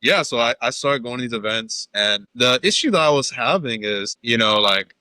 yeah, so I started going to these events, and the issue that I was having is, like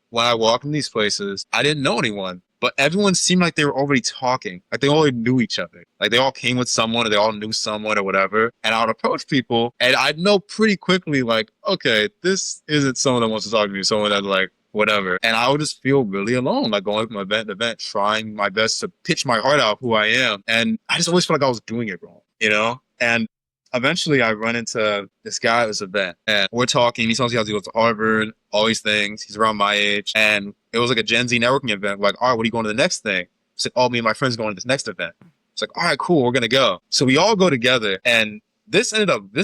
when I walked in these places, I didn't know anyone, but everyone seemed like they were already talking. Like they already knew each other. Like they all came with someone or they all knew someone or whatever. And I would approach people and I'd know pretty quickly, like, okay, this isn't someone that wants to talk to me, someone that like, whatever. And I would just feel really alone, like going from event to event, trying my best to pitch my heart out who I am. And I just always felt like I was doing it wrong, And eventually I run into this guy at this event and we're talking. He tells me how to go to Harvard, all these things. He's around my age. And it was like a Gen Z networking event. We're like, all right, what are you going to the next thing? I said, oh, me and my friends are going to this next event. It's like, all right, cool. We're going to go. So we all go together. And this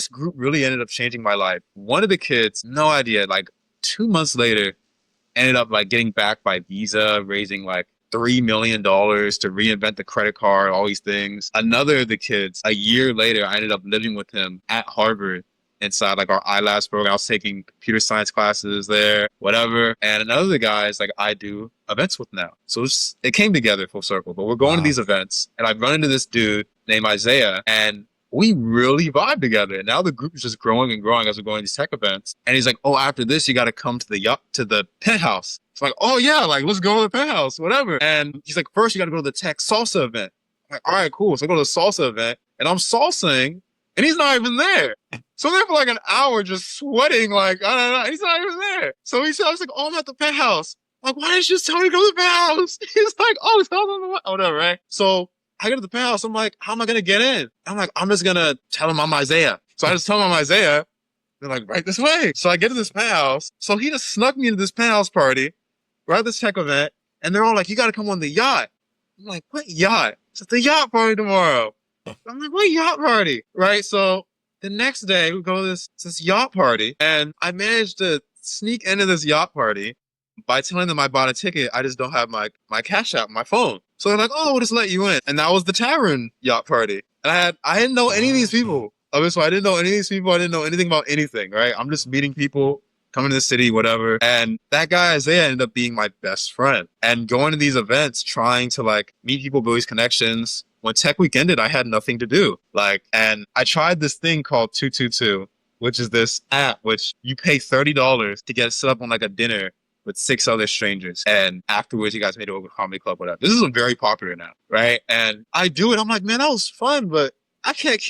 group really ended up changing my life. One of the kids, no idea, like 2 months later, ended up like getting backed by Visa, raising like $3 million to reinvent the credit card, all these things. Another of the kids, a year later, I ended up living with him at Harvard inside like our iLabs program. I was taking computer science classes there, whatever. And another of the guys, like I do events with now. So it came together full circle. But we're going to these events and I've run into this dude named Isaiah and we really vibe together. And now the group is just growing and growing as we're going to these tech events. And he's like, oh, after this, you got to come to the penthouse. It's like, oh yeah, like let's go to the penthouse, whatever. And he's like, first you got to go to the tech salsa event. I'm like, all right, cool. So I go to the salsa event and I'm salsaing and he's not even there. So I'm there for like an hour just sweating, like, I don't know, he's not even there. So I was like, oh, I'm at the penthouse. I'm like, why didn't you just tell me to go to the penthouse? He's like, oh, it's not on the way. Whatever, right? So I go to the penthouse. I'm like, how am I going to get in? I'm like, I'm just going to tell him I'm Isaiah. So I just tell him I'm Isaiah. They're like, right this way. So I get to this penthouse. So he just snuck me into this penthouse party, right at this tech event. And they're all like, you got to come on the yacht. I'm like, what yacht? It's the yacht party tomorrow. I'm like, what yacht party? Right? So the next day we go to this yacht party and I managed to sneak into this yacht party by telling them I bought a ticket. I just don't have my cash app on my phone. So they're like, oh, we'll just let you in. And that was the tavern yacht party. And I didn't know any of these people. So I didn't know any of these people. I didn't know anything about anything, right? I'm just meeting people, coming to the city, whatever. And that guy, Isaiah, ended up being my best friend. And going to these events, trying to like meet people, build these connections. When Tech Week ended, I had nothing to do. And I tried this thing called 222, which is this app, which you pay $30 to get set up on like a dinner with 6 other strangers. And afterwards, you guys made it over comedy club, whatever. This is very popular now, right? And I do it. I'm like, man, that was fun, but I can't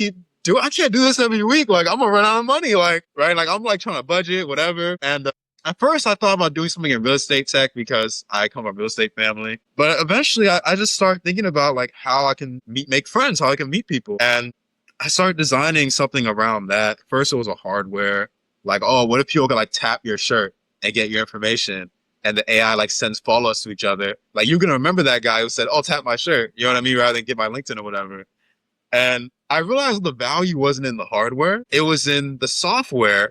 do this every week. Like, I'm gonna run out of money. Like, right? Like, I'm like trying to budget, whatever. And at first, I thought about doing something in real estate tech because I come from a real estate family. But eventually, I just started thinking about like how I can make friends, how I can meet people. And I started designing something around that. First, it was a hardware. Like, oh, what if people could like tap your shirt and get your information and the AI like sends follow-ups to each other? Like, you're going to remember that guy who said, oh, tap my shirt. You know what I mean? Rather than get my LinkedIn or whatever. And I realized the value wasn't in the hardware. It was in the software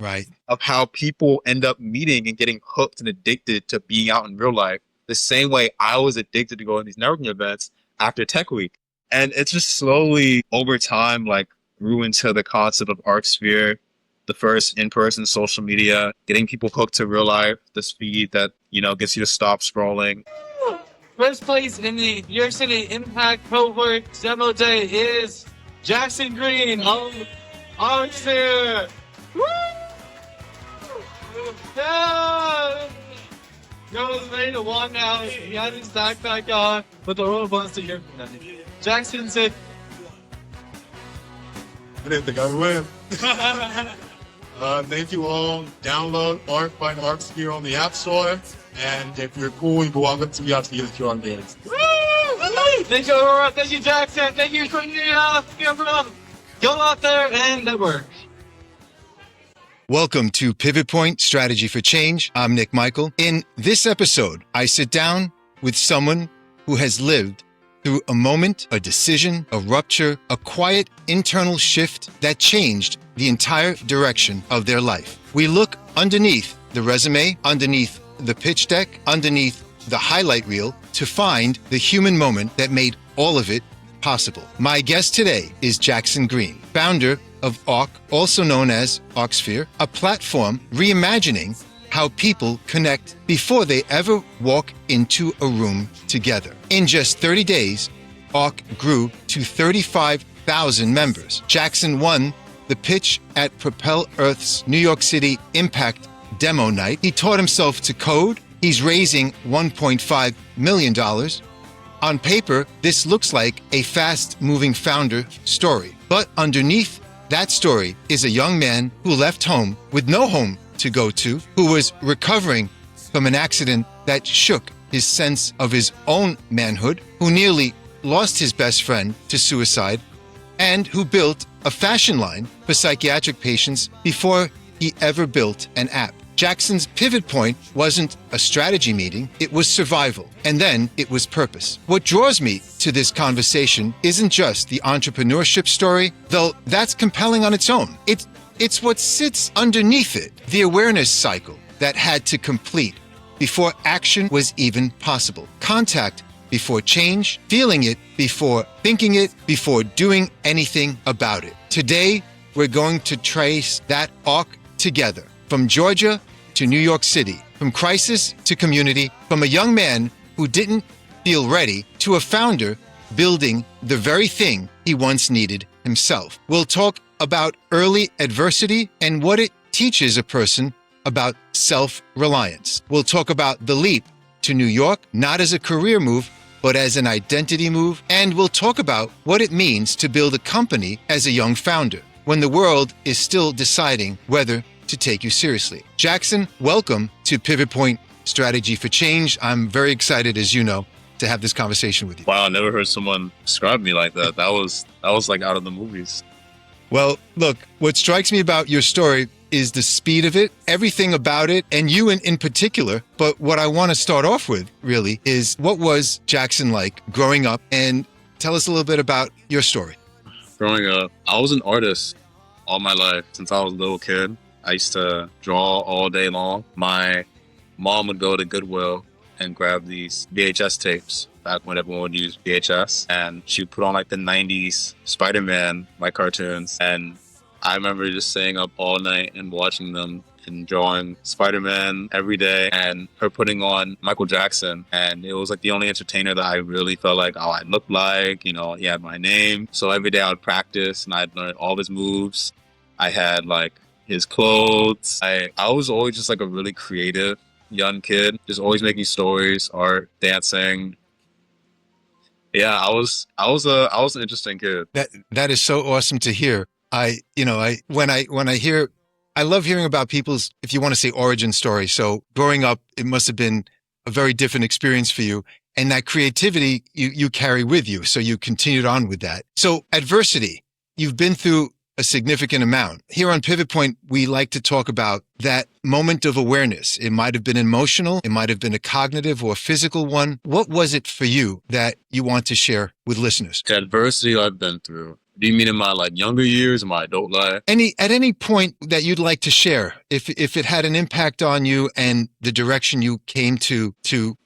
of how people end up meeting and getting hooked and addicted to being out in real life. The same way I was addicted to going to these networking events after Tech Week. And it's just slowly over time, like grew into the concept of ArkSphere, the first in-person social media, getting people hooked to real life, the speed that, gets you to stop scrolling. First place in the New York City Impact Cohort Demo Day is Jackson Greene of ArkSphere. Woo! Yeah! Joe's ready to walk out. He has his backpack on, but the world wants to hear from him. Jackson said, I didn't think I'd win. Thank you all. Download ARK by ArkSphere on the App Store. And if you're cool, you can walk up to me after you get the QR games. Thank you, Aurora. Thank you, Jackson. Thank you for go out there and network. Welcome to Pivot Point Strategy for Change. I'm Nik Michael. In this episode, I sit down with someone who has lived through a moment, a decision, a rupture, a quiet internal shift that changed the entire direction of their life. We look underneath the resume, underneath the pitch deck, underneath the highlight reel to find the human moment that made all of it possible. My guest today is Jackson Greene, founder of ARK, also known as ArkSphere, a platform reimagining how people connect before they ever walk into a room together. In just 30 days, ARK grew to 35,000 members. Jackson won the pitch at Propel Earth's New York City Impact Demo Night. He taught himself to code. He's raising $1.5 million. On paper, this looks like a fast-moving founder story. But underneath that story is a young man who left home with no home to go to, who was recovering from an accident that shook his sense of his own manhood, who nearly lost his best friend to suicide, and who built a fashion line for psychiatric patients before he ever built an app. Jackson's pivot point wasn't a strategy meeting, it was survival, and then it was purpose. What draws me to this conversation isn't just the entrepreneurship story, though that's compelling on its own. It's what sits underneath it, the awareness cycle that had to complete before action was even possible. Contact before change, feeling it before thinking it, before doing anything about it. Today, we're going to trace that arc together, from Georgia to New York City, from crisis to community, from a young man who didn't feel ready to a founder building the very thing he once needed himself. We'll talk about early adversity and what it teaches a person about self-reliance. We'll talk about the leap to New York, not as a career move, but as an identity move. And we'll talk about what it means to build a company as a young founder, when the world is still deciding whether to take you seriously. Jackson, welcome to Pivot Point Strategy for Change. I'm very excited, as you know, to have this conversation with you. Wow, I never heard someone describe me like that. That was like out of the movies. Well, look, what strikes me about your story is the speed of it, everything about it, and you in particular. But what I want to start off with, really, is what was Jackson like growing up? And tell us a little bit about your story. Growing up, I was an artist all my life. Since I was a little kid, I used to draw all day long. My mom would go to Goodwill and grab these VHS tapes back when everyone would use VHS. And she would put on like the 90s Spider-Man, like cartoons. And I remember just staying up all night and watching them and drawing Spider-Man every day, and her putting on Michael Jackson. And it was like the only entertainer that I really felt like, oh, I looked like, you know, he had my name. So every day I would practice and I'd learn all of his moves. I had like his clothes. I was always just like a really creative young kid, just always making stories, art, dancing. Yeah, I was an interesting kid. That is so awesome to hear. When I hear, I love hearing about people's, if you want to say, origin story. So growing up, it must have been a very different experience for you. And that creativity you carry with you. So you continued on with that. So adversity, you've been through a significant amount. Here on Pivot Point, we like to talk about that moment of awareness. It might have been emotional. It might have been a cognitive or physical one. What was it for you that you want to share with listeners? The adversity I've been through. Do you mean in my like younger years, my adult life? At any point that you'd like to share, if it had an impact on you and the direction you came to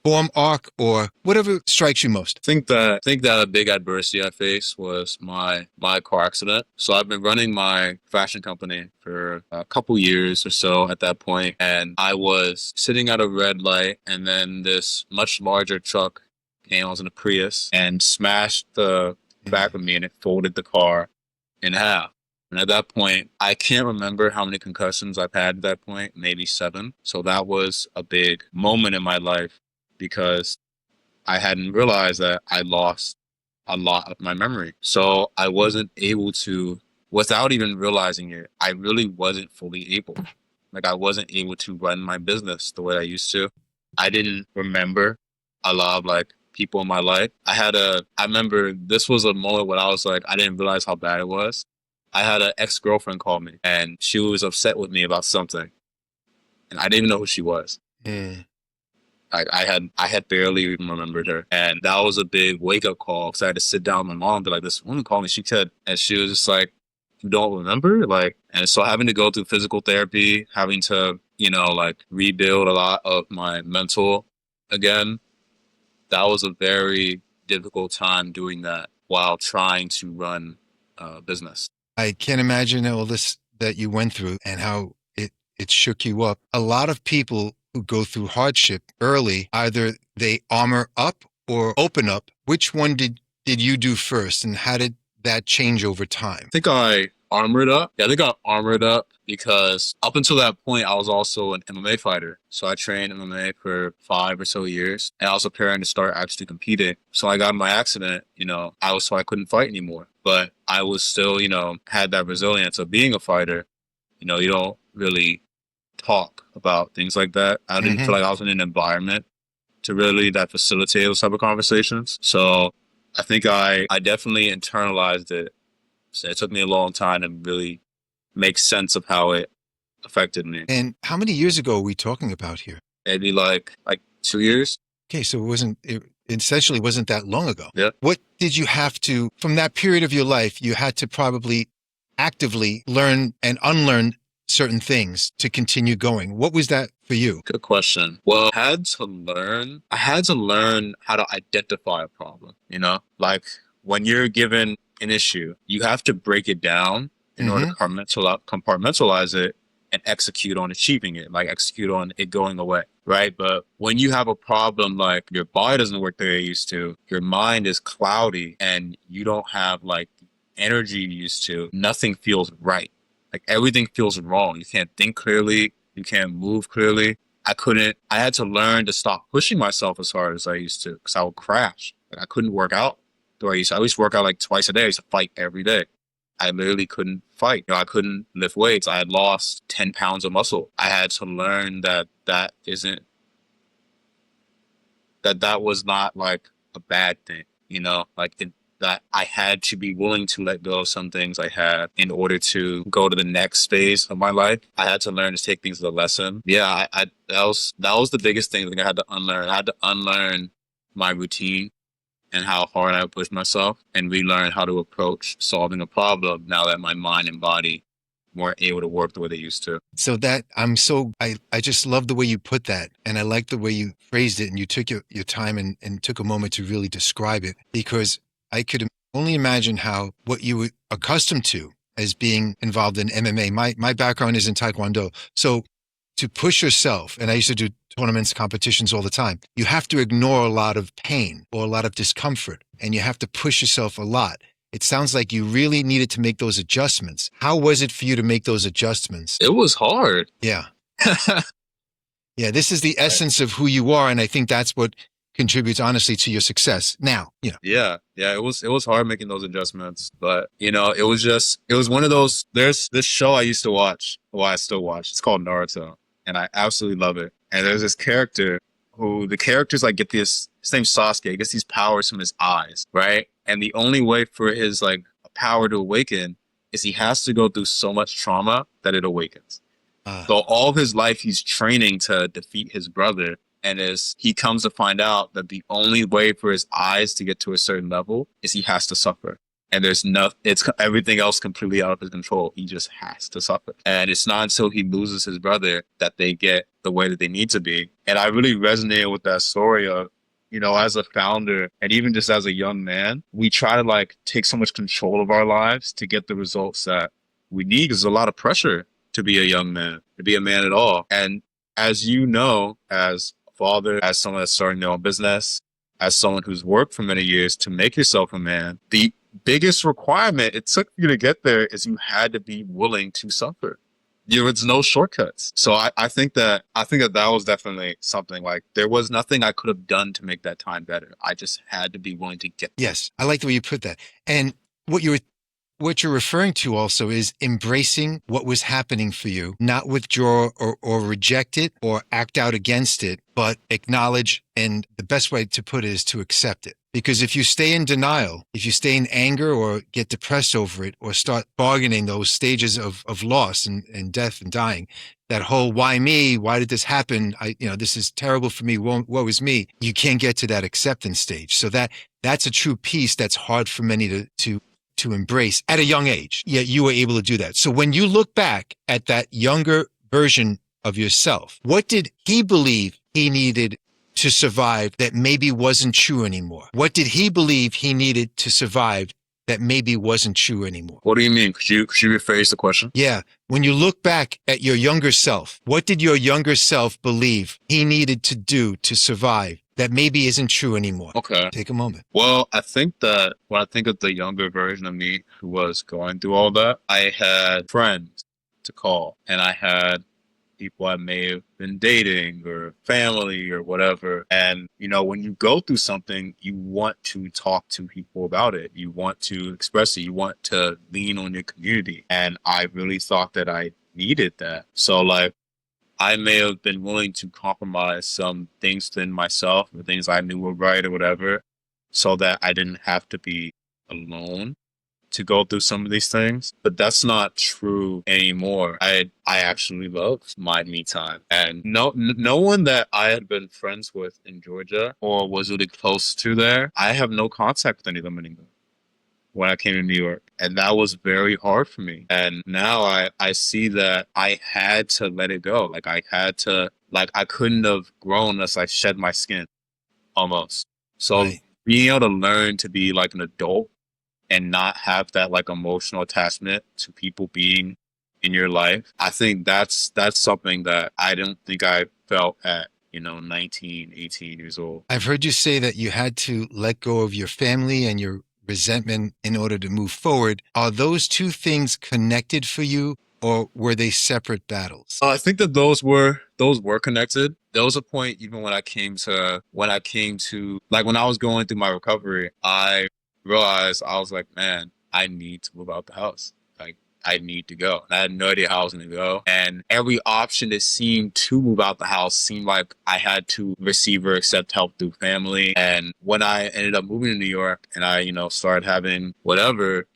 form ARK, or whatever strikes you most. I think that a big adversity I faced was my car accident. So I've been running my fashion company for a couple years or so at that point, and I was sitting at a red light, and then this much larger truck came. I was in a Prius and smashed the back of me, and it folded the car in half. And at that point, I can't remember how many concussions I've had at that point, maybe 7. So that was a big moment in my life because I hadn't realized that I lost a lot of my memory. So I wasn't able to, without even realizing it, I really wasn't fully able. Like I wasn't able to run my business the way I used to. I didn't remember a lot of like people in my life. I remember this was a moment when I was like, I didn't realize how bad it was. I had an ex-girlfriend call me and she was upset with me about something. And I didn't even know who she was. I had barely even remembered her. And that was a big wake-up call because I had to sit down with my mom and be like, this woman called me, she said, and she was just like, you don't remember? Like, and so having to go through physical therapy, having to, like rebuild a lot of my mental again, that was a very difficult time doing that while trying to run a business. I can't imagine all this that you went through and how it shook you up. A lot of people who go through hardship early, either they armor up or open up. Which one did you do first, and how did that change over time? I think I armored up. Yeah, they got armored up because up until that point, I was also an MMA fighter. So I trained MMA for 5 or so years, and I was preparing to start actually competing. So I got in my accident, I couldn't fight anymore. But I was still, had that resilience of being a fighter. You don't really talk about things like that. I didn't feel like I was in an environment to really that facilitate those type of conversations. So I think I definitely internalized it. So it took me a long time to really make sense of how it affected me. And how many years ago are we talking about here? Maybe like 2 years. Okay, so it essentially wasn't that long ago. Yeah. What did you have to, from that period of your life, you had to probably actively learn and unlearn certain things to continue going. What was that for you? Good question. Well, I had to learn how to identify a problem, like when you're given an issue, you have to break it down in order to compartmentalize it and execute on achieving it, like execute on it going away, right? But when you have a problem, like your body doesn't work the way it used to, your mind is cloudy and you don't have like the energy you used to, nothing feels right. Like everything feels wrong. You can't think clearly. You can't move clearly. I had to learn to stop pushing myself as hard as I used to because I would crash. Like I couldn't work out the way I used to. I used to work out like twice a day. I used to fight every day. I literally couldn't fight. I couldn't lift weights. I had lost 10 pounds of muscle. I had to learn that was not like a bad thing, that I had to be willing to let go of some things I had in order to go to the next phase of my life. I had to learn to take things as a lesson. Yeah, that was the biggest thing that I had to unlearn. I had to unlearn my routine and how hard I pushed myself and relearn how to approach solving a problem now that my mind and body weren't able to work the way they used to. So I just love the way you put that. And I like the way you phrased it and you took your time and took a moment to really describe it, because I could only imagine what you were accustomed to as being involved in MMA. My background is in Taekwondo. So to push yourself, and I used to do tournaments, competitions all the time, you have to ignore a lot of pain or a lot of discomfort, and you have to push yourself a lot. It sounds like you really needed to make those adjustments. How was it for you to make those adjustments? It was hard. Yeah. Yeah, this is the essence of who you are, and I think that's what contributes honestly to your success now. Yeah, it was hard making those adjustments, but it was one of those. There's this show I used to watch, I still watch, it's called Naruto, and I absolutely love it. And there's this character who the characters like get his name's Sasuke, he gets these powers from his eyes, right? And the only way for his like power to awaken is he has to go through so much trauma that it awakens. So all of his life he's training to defeat his brother. And as he comes to find out that the only way for his eyes to get to a certain level is he has to suffer. And it's everything else completely out of his control. He just has to suffer. And it's not until he loses his brother that they get the way that they need to be. And I really resonated with that story of, as a founder and even just as a young man, we try to like take so much control of our lives to get the results that we need. Because there's a lot of pressure to be a young man, to be a man at all. And as you know, as father, as someone that's starting their own business, as someone who's worked for many years to make yourself a man, the biggest requirement it took you to get there is you had to be willing to suffer. It's no shortcuts. So I think that was definitely something like there was nothing I could have done to make that time better. I just had to be willing to get there. Yes, I like the way you put that. And what you're referring to also is embracing what was happening for you, not withdraw or reject it or act out against it, but acknowledge. And the best way to put it is to accept it. Because if you stay in denial, if you stay in anger or get depressed over it or start bargaining those stages of loss and death and dying, that whole why me, why did this happen? This is terrible for me. Woe is me. You can't get to that acceptance stage. So that's a true peace that's hard for many to embrace at a young age. Yet you were able to do that. So when you look back at that younger version of yourself, what did he believe he needed to survive that maybe wasn't true anymore? What did he believe he needed to survive that maybe wasn't true anymore? What do you mean? Could you rephrase the question? Yeah. When you look back at your younger self, what did your younger self believe he needed to do to survive that maybe isn't true anymore? Okay. Take a moment. Well, I think that when I think of the younger version of me who was going through all that, I had friends to call, and I had people I may have been dating or family or whatever. And, you know, when you go through something, you want to talk to people about it. You want to express it. You want to lean on your community. And I really thought that I needed that. So, like, I may have been willing to compromise some things within myself, or things I knew were right or whatever, so that I didn't have to be alone to go through some of these things. But that's not true anymore. I actually love my me time. And no one that I had been friends with in Georgia or was really close to there, I have no contact with any of them anymore when I came to New York. And that was very hard for me. And now I see that I had to let it go. Like I had to, like I couldn't have grown unless I shed my skin almost. So Right. being able to learn to be like an adult and not have that like emotional attachment to people being in your life, I think that's something that I don't think I felt at, 19, 18 years old. I've heard you say that you had to let go of your family and your resentment in order to move forward. Are those two things connected for you, or were they separate battles? I think that those were connected. There was a point even when I came to like when I was going through my recovery, I realized I was like, man, I need to move out the house. Like I need to go. And I had no idea how I was going to go. And every option that seemed to move out the house seemed like I had to receive or accept help through family. And when I ended up moving to New York and I, started having whatever,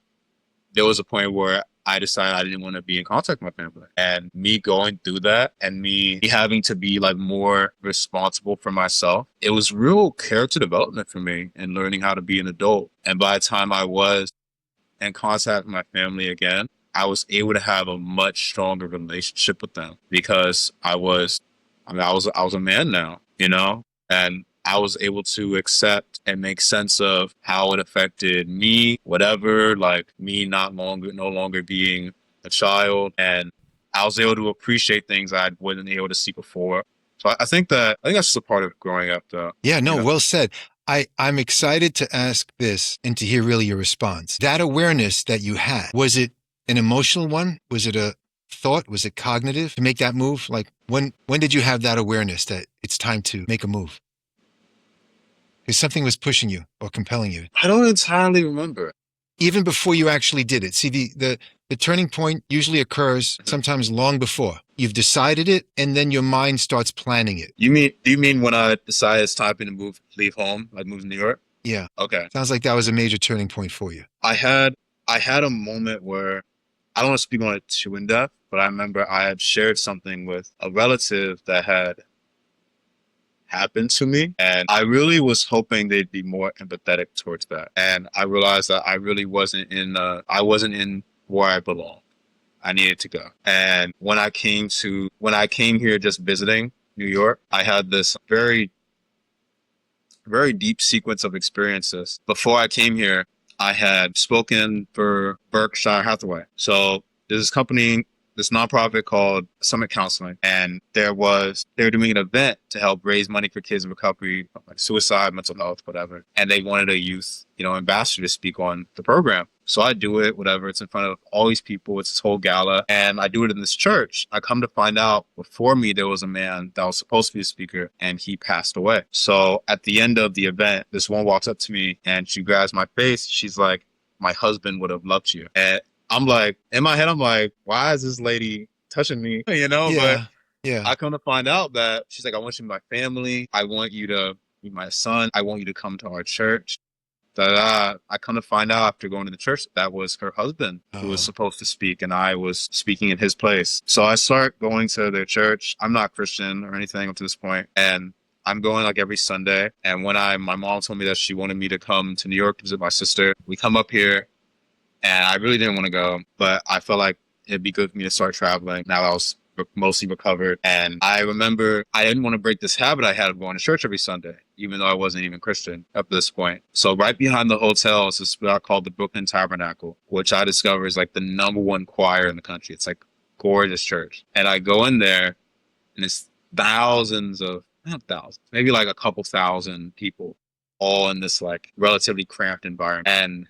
there was a point where I decided I didn't want to be in contact with my family. And me going through that and me having to be like more responsible for myself, it was real character development for me and learning how to be an adult. And by the time I was in contact with my family again, I was able to have a much stronger relationship with them because I was a man now, and I was able to accept and make sense of how it affected me, whatever, like me no longer being a child. And I was able to appreciate things I wasn't able to see before. So I think that's just a part of growing up though. Yeah, no, well said. I'm excited to ask this and to hear really your response. That awareness that you had, was it an emotional one? Was it a thought? Was it cognitive to make that move? Like when did you have that awareness that it's time to make a move? Because something was pushing you or compelling you. I don't entirely remember. Even before you actually did it. See, the turning point usually occurs sometimes long before. You've decided it, and then your mind starts planning it. Do you mean when I decided it's time to leave home, like move to New York? Yeah. Okay. Sounds like that was a major turning point for you. I had a moment where I don't want to speak on it too in depth, but I remember I had shared something with a relative that had happened to me, and I really was hoping they'd be more empathetic towards that. And I realized that I really wasn't in where I belong. I needed to go. And when I came here just visiting New York, I had this very, very deep sequence of experiences. Before I came here, I had spoken for Berkshire Hathaway. So there's this nonprofit called Summit Counseling, and they were doing an event to help raise money for kids in recovery from like suicide, mental health, whatever. And they wanted a youth, ambassador to speak on the program. So I do it, whatever. It's in front of all these people. It's this whole gala, and I do it in this church. I come to find out before me, there was a man that was supposed to be a speaker, and he passed away. So at the end of the event, this one walks up to me and she grabs my face. She's like, "My husband would have loved you." And I'm like, in my head, I'm like, why is this lady touching me? Yeah, But yeah. I come to find out that she's like, I want you to be my family. I want you to be my son. I want you to come to our church. I come to find out after going to the church that was her husband who was supposed to speak, and I was speaking in his place. So I start going to their church. I'm not Christian or anything up to this point, and I'm going like every Sunday. And when my mom told me that she wanted me to come to New York to visit my sister, we come up here. And I really didn't want to go, but I felt like it'd be good for me to start traveling now that I was mostly recovered. And I remember I didn't want to break this habit I had of going to church every Sunday, even though I wasn't even Christian up to this point. So right behind the hotel is this spot called the Brooklyn Tabernacle, which I discovered is like the #1 choir in the country. It's like gorgeous church. And I go in there and it's thousands of not thousands, maybe like a couple thousand people all in this like relatively cramped environment. And,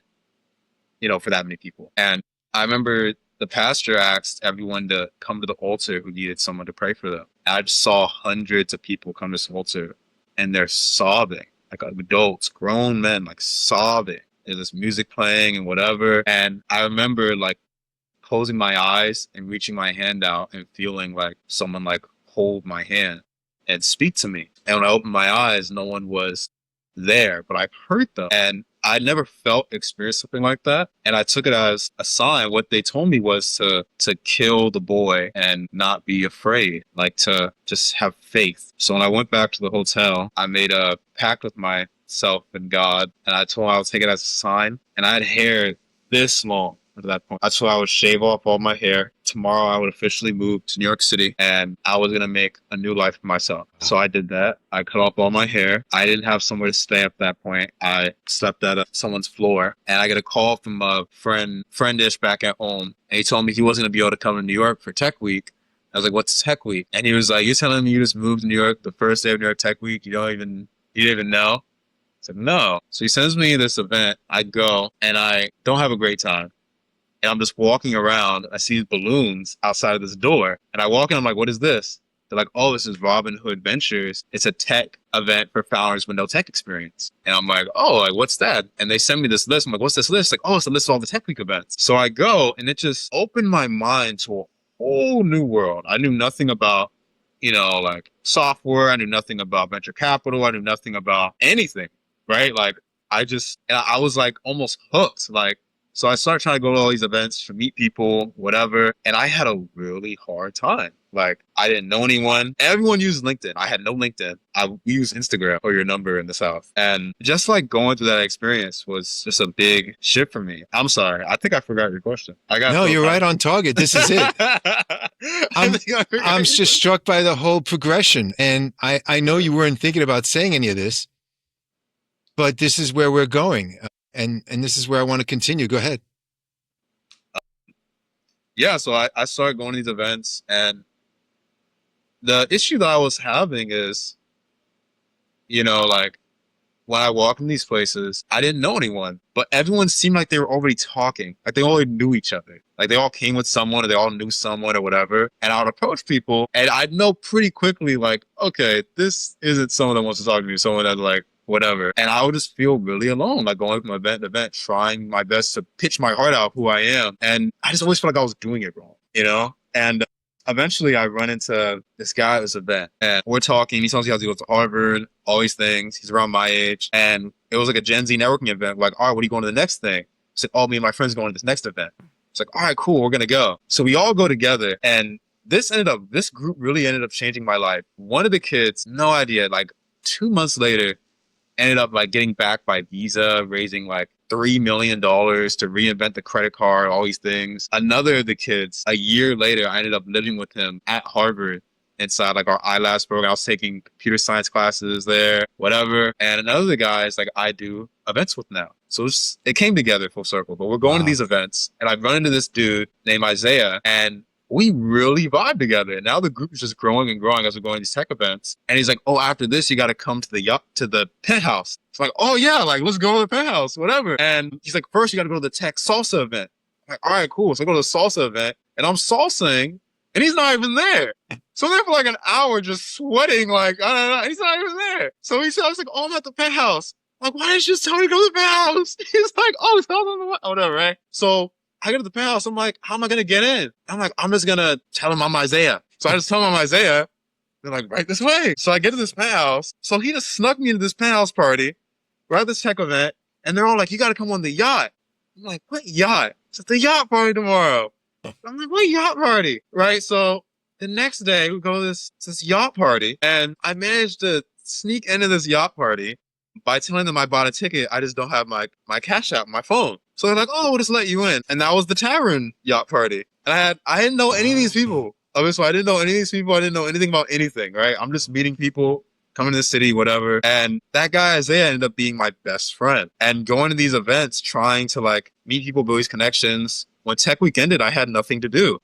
for that many people. And I remember the pastor asked everyone to come to the altar who needed someone to pray for them. And I just saw hundreds of people come to this altar and they're sobbing, like adults, grown men, like sobbing. There's this music playing and whatever. And I remember like closing my eyes and reaching my hand out and feeling like someone like hold my hand and speak to me. And when I opened my eyes, no one was there, but I heard them. And I never experienced something like that. And I took it as a sign. What they told me was to kill the boy and not be afraid, like to just have faith. So when I went back to the hotel, I made a pact with myself and God, and I told him I would take it as a sign. And I had hair this long at that point. I told him I would shave off all my hair. Tomorrow I would officially move to New York City and I was going to make a new life for myself. So I did that. I cut off all my hair. I didn't have somewhere to stay at that point. I slept at someone's floor and I get a call from a friendish back at home. And he told me he wasn't going to be able to come to New York for Tech Week. I was like, what's Tech Week? And he was like, you're telling me you just moved to New York the first day of New York Tech Week? You didn't even know? I said, no. So he sends me this event. I go and I don't have a great time. And I'm just walking around. I see balloons outside of this door. And I walk in, I'm like, what is this? They're like, oh, this is Robin Hood Ventures. It's a tech event for founders with no tech experience. And I'm like, oh, like, what's that? And they send me this list. I'm like, what's this list? Like, oh, it's a list of all the Tech Week events. So I go, and it just opened my mind to a whole new world. I knew nothing about, like software. I knew nothing about venture capital. I knew nothing about anything, right? Like, I was like almost hooked. Like, so I started trying to go to all these events to meet people, whatever. And I had a really hard time. Like, I didn't know anyone. Everyone used LinkedIn. I had no LinkedIn. We used Instagram or your number in the South. And just like going through that experience was just a big shift for me. I'm sorry. I think I forgot your question. No, you're right on target. This is it. I'm just struck by the whole progression. And I know you weren't thinking about saying any of this, but this is where we're going. And this is where I want to continue. Go ahead. Yeah, so I started going to these events, and the issue that I was having is, like when I walked in these places, I didn't know anyone, but everyone seemed like they were already talking. Like they already knew each other. Like they all came with someone or they all knew someone or whatever. And I would approach people and I'd know pretty quickly, like, okay, this isn't someone that wants to talk to me, someone that like, whatever. And I would just feel really alone, like going from event to event, trying my best to pitch my heart out who I am. And I just always felt like I was doing it wrong, And eventually I run into this guy at this event and we're talking. He tells me how to go to Harvard, all these things. He's around my age. And it was like a Gen Z networking event. Like, all right, what are you going to the next thing? I said, oh, me and my friends are going to this next event. It's like, all right, cool. We're going to go. So we all go together. And this group really ended up changing my life. One of the kids, no idea, like 2 months later, ended up like getting backed by Visa, raising like $3 million to reinvent the credit card, all these things. Another of the kids, a year later, I ended up living with him at Harvard inside like our iLabs program. I was taking computer science classes there, whatever. And another of the guys, like I do events with now. So it came together full circle. But we're going to these events and I run into this dude named Isaiah and we really vibe together. And now the group is just growing and growing as we're going to these tech events. And he's like, oh, after this, you got to come to the penthouse. It's like, oh yeah, like let's go to the penthouse, whatever. And he's like, first you got to go to the tech salsa event. I'm like, all right, cool. So I go to the salsa event and I'm salsaing and he's not even there. So I'm there for like an hour just sweating, like, I don't know, and he's not even there. So I was like, oh, I'm at the penthouse. I'm like, why didn't you just tell me to go to the penthouse? He's like, oh, it's not on the way. Whatever, right? So I go to the penthouse. I'm like, how am I going to get in? I'm like, I'm just going to tell him I'm Isaiah. So I just tell him I'm Isaiah. They're like, right this way. So I get to this penthouse. So he just snuck me into this penthouse party. We're at this tech event. And they're all like, you got to come on the yacht. I'm like, what yacht? It's the yacht party tomorrow. I'm like, what yacht party? Right? So the next day we go to this yacht party. And I managed to sneak into this yacht party by telling them I bought a ticket. I just don't have my cash app, my phone. So they're like, oh, we'll just let you in. And that was the Tavern yacht party. And I didn't know any of these people. So I didn't know any of these people. I didn't know anything about anything, right? I'm just meeting people, coming to the city, whatever. And that guy, Isaiah, ended up being my best friend. And going to these events, trying to like meet people, build these connections. When Tech Week ended, I had nothing to do.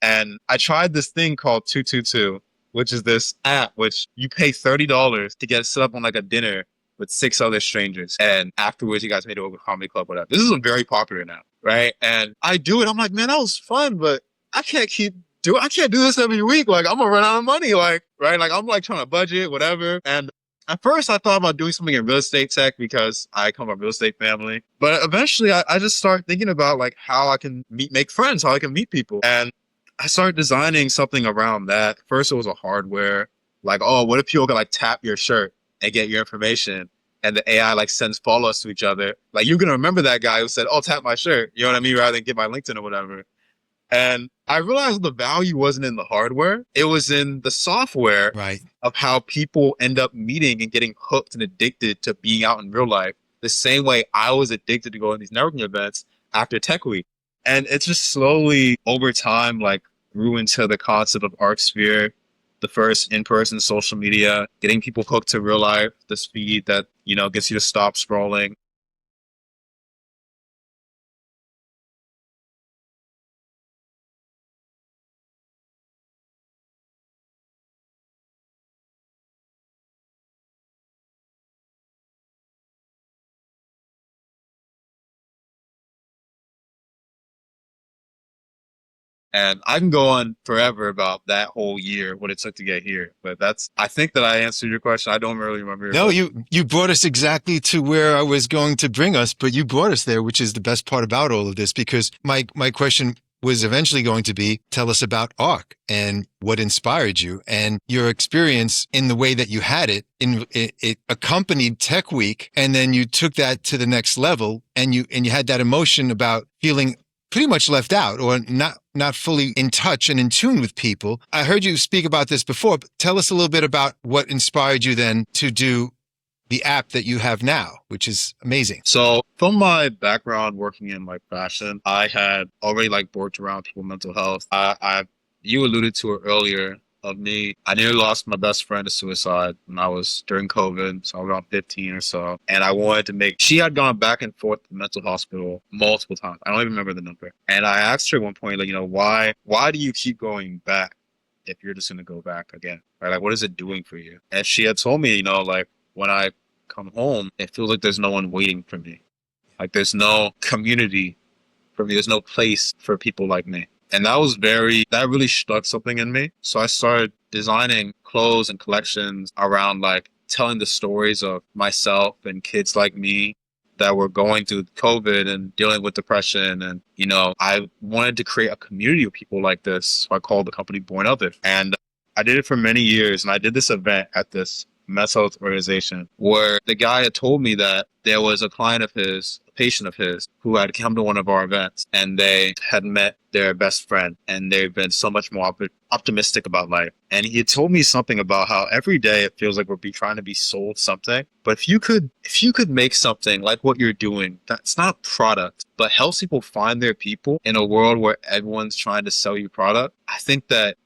And I tried this thing called 222. which is this app which you pay $30 to get set up on like a dinner with 6 other strangers. And afterwards, you guys made it over comedy club, whatever. This is very popular now, right? And I do it. I'm like, man, that was fun, but I can't I can't do this every week. Like, I'm gonna run out of money. Like, right? Like, I'm like trying to budget, whatever. And at first, I thought about doing something in real estate tech because I come from a real estate family. But eventually, I just started thinking about like how I can make friends, how I can meet people. And I started designing something around that. First, it was a hardware. Like, oh, what if people could like tap your shirt and get your information, and the AI like sends follow-ups to each other? Like, you're gonna remember that guy who said, "Oh, tap my shirt," you know what I mean, rather than get my LinkedIn or whatever. And I realized the value wasn't in the hardware; it was in the software, Right. of how people end up meeting and getting hooked and addicted to being out in real life. The same way I was addicted to going to these networking events after Tech Week, and it's just slowly over time like grew into the concept of ArkSphere, the first in-person social media, getting people hooked to real life, the speed that, gets you to stop scrolling. And I can go on forever about that whole year, what it took to get here. But I think that I answered your question. I don't really remember. No, you brought us exactly to where I was going to bring us, but you brought us there, which is the best part about all of this, because my question was eventually going to be, tell us about ARK and what inspired you and your experience in the way that you had it. It accompanied Tech Week, and then you took that to the next level, and you had that emotion about feeling pretty much left out or not fully in touch and in tune with people. I heard you speak about this before, but tell us a little bit about what inspired you then to do the app that you have now, which is amazing. So from my background working in like fashion, I had already like worked around people's mental health. You alluded to it earlier of me. I nearly lost my best friend to suicide when I was during COVID. So I was around 15 or so. And I wanted to she had gone back and forth to the mental hospital multiple times. I don't even remember the number. And I asked her at one point, like, why do you keep going back if you're just going to go back again? Right? Like, what is it doing for you? And she had told me, like, when I come home, it feels like there's no one waiting for me. Like, there's no community for me. There's no place for people like me. And that really struck something in me. So I started designing clothes and collections around like telling the stories of myself and kids like me that were going through COVID and dealing with depression. And, I wanted to create a community of people like this. So I called the company Born of It. And I did it for many years. And I did this event at this mental health organization where the guy had told me that there was a patient of his who had come to one of our events, and they had met their best friend, and they've been so much more optimistic about life. And he had told me something about how every day it feels like we're trying to be sold something. But if you could make something like what you're doing, that's not a product, but helps people find their people in a world where everyone's trying to sell you product, I think that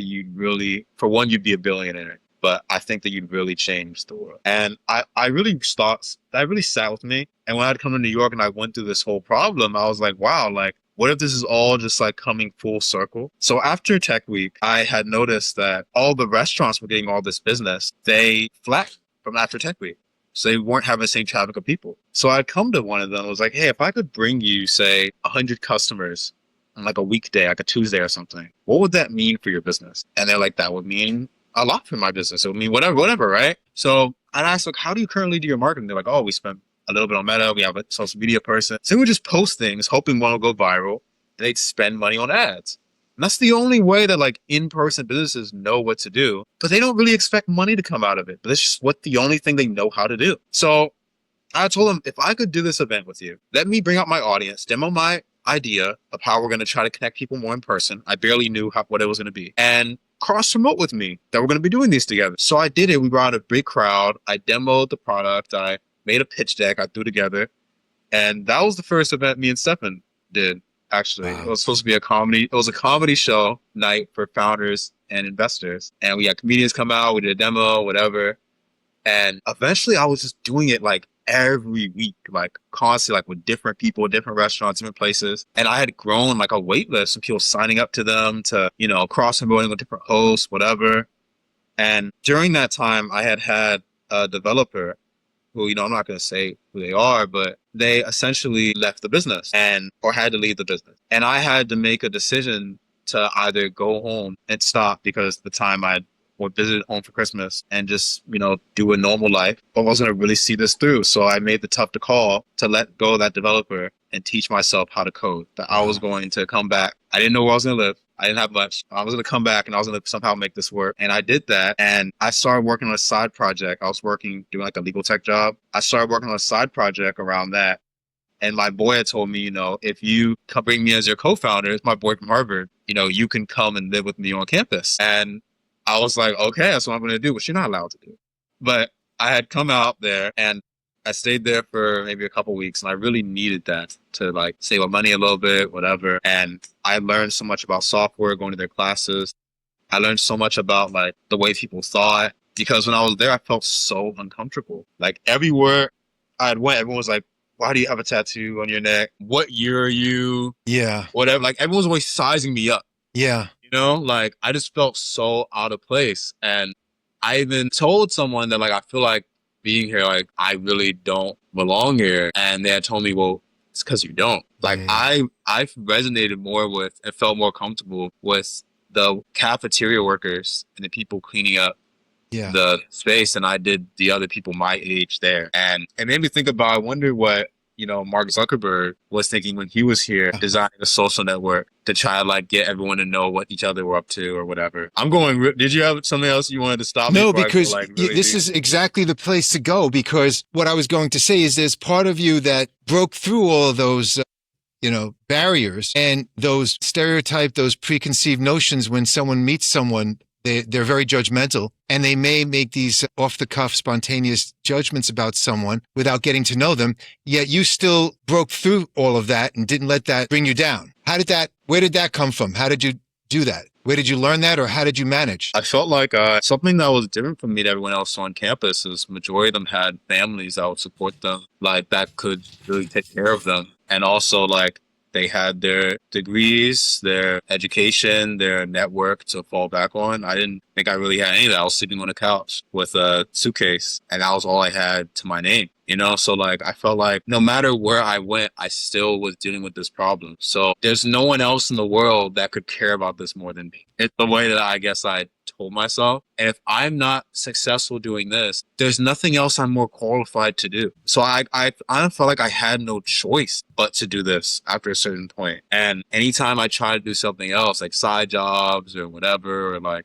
you'd really, for one, you'd be a billionaire. But I think that you'd really change the world. And I really sat with me. And when I'd come to New York and I went through this whole problem, I was like, wow, like, what if this is all just like coming full circle? So after Tech Week, I had noticed that all the restaurants were getting all this business. They flagged from after Tech Week. So they weren't having the same traffic of people. So I'd come to one of them and was like, hey, if I could bring you, say, 100 customers on like a weekday, like a Tuesday or something, what would that mean for your business? And they're like, that would mean a lot for my business. It would mean whatever, right? So I'd ask, like, how do you currently do your marketing? They're like, oh, we spend a little bit on Meta. We have a social media person. So we would just post things, hoping one will go viral. And they'd spend money on ads. And that's the only way that like in-person businesses know what to do. But they don't really expect money to come out of it. But it's just the only thing they know how to do. So I told them, if I could do this event with you, let me bring out my audience, demo my idea of how we're going to try to connect people more in person. I barely knew what it was going to be. And cross promote with me that we're going to be doing these together. So I did it. We brought a big crowd. I demoed the product. I made a pitch deck. I threw together. And that was the first event me and Stefan did, actually. Wow. It was supposed to be a comedy show night for founders and investors. And we had comedians come out. We did a demo, whatever. And eventually I was just doing it like every week, like constantly, like with different people, different restaurants, different places. And I had grown like a wait list of people signing up to them to, cross promoting with different hosts, whatever. And during that time, I had a developer who, I'm not going to say who they are, but they essentially left the business or had to leave the business. And I had to make a decision to either go home and stop because the time I would visit home for Christmas and just, do a normal life. I wasn't going to really see this through. So I made the tough call to let go of that developer and teach myself how to code. That I was going to come back. I didn't know where I was going to live. I didn't have much. I was going to come back and I was going to somehow make this work. And I did that. And I started working on a side project. I was doing like a legal tech job. I started working on a side project around that. And my boy had told me, if you come bring me as your co-founder, it's my boy from Harvard, you can come and live with me on campus. And I was like, okay, that's what I'm going to do, which you're not allowed to do. But I had come out there and I stayed there for maybe a couple of weeks, and I really needed that to like save my money a little bit, whatever. And I learned so much about software, going to their classes. I learned so much about like the way people thought, because when I was there, I felt so uncomfortable. Like everywhere I went, everyone was like, why do you have a tattoo on your neck? What year are you? Yeah. Whatever. Like everyone was always sizing me up. Yeah. Like I just felt so out of place. And I even told someone that like, I feel like being here, like I really don't belong here. And they had told me, well, it's because you don't. Like I resonated more with and felt more comfortable with the cafeteria workers and the people cleaning up the space than I did the other people my age there. And it made me think about, I wonder what, Mark Zuckerberg was thinking when he was here designing a social network to try to like get everyone to know what each other were up to or whatever. Did you have something else you wanted to stop me? No, because this is exactly the place to go, because what I was going to say is there's part of you that broke through all of those barriers and those those preconceived notions. When someone meets someone, they're very judgmental, and they may make these off-the-cuff, spontaneous judgments about someone without getting to know them. Yet you still broke through all of that and didn't let that bring you down. Where did that come from? How did you do that? Where did you learn that, or how did you manage? I felt like something that was different from me to everyone else on campus is majority of them had families that would support them, like that could really take care of them. And also like they had their degrees, their education, their network to fall back on. I didn't think I really had any of that. I was sleeping on a couch with a suitcase, and that was all I had to my name. So like I felt like no matter where I went, I still was dealing with this problem. So there's no one else in the world that could care about this more than me. It's the way that I guess I told myself. And if I'm not successful doing this, there's nothing else I'm more qualified to do. So I felt like I had no choice but to do this after a certain point. And anytime I try to do something else, like side jobs or whatever, or like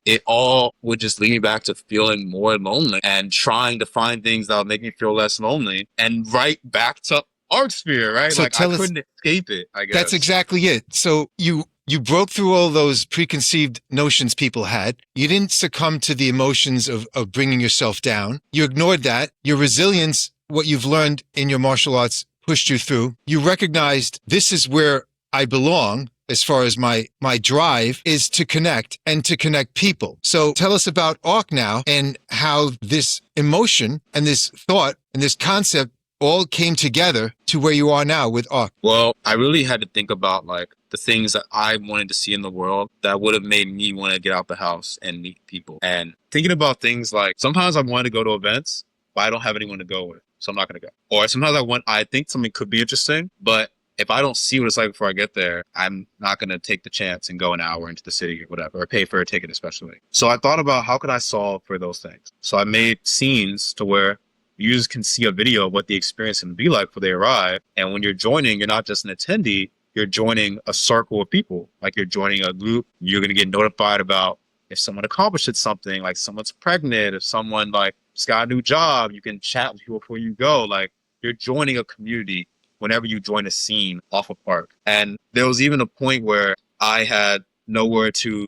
it all would just lead me back to feeling more lonely and trying to find things that would make me feel less lonely, and right back to ArkSphere, right? So like I couldn't escape it, I guess. That's exactly it. So you broke through all those preconceived notions people had. You didn't succumb to the emotions of bringing yourself down. You ignored that. Your resilience, what you've learned in your martial arts, pushed you through. You recognized this is where I belong. As far as my drive is to connect and to connect people. So tell us about ARK now, and how this emotion and this thought and this concept all came together to where you are now with ARK. Well, I really had to think about like the things that I wanted to see in the world that would have made me want to get out the house and meet people. And thinking about things like sometimes I want to go to events, but I don't have anyone to go with, so I'm not going to go. Or sometimes I think something could be interesting, but if I don't see what it's like before I get there, I'm not going to take the chance and go an hour into the city or whatever, or pay for a ticket especially. So I thought about how could I solve for those things. So I made scenes to where users can see a video of what the experience can be like before they arrive. And when you're joining, you're not just an attendee, you're joining a circle of people. Like you're joining a group, you're going to get notified about if someone accomplishes something, like someone's pregnant, if someone like just got a new job, you can chat with people before you go. Like you're joining a community whenever you join a scene off of ARK. And there was even a point where I had nowhere to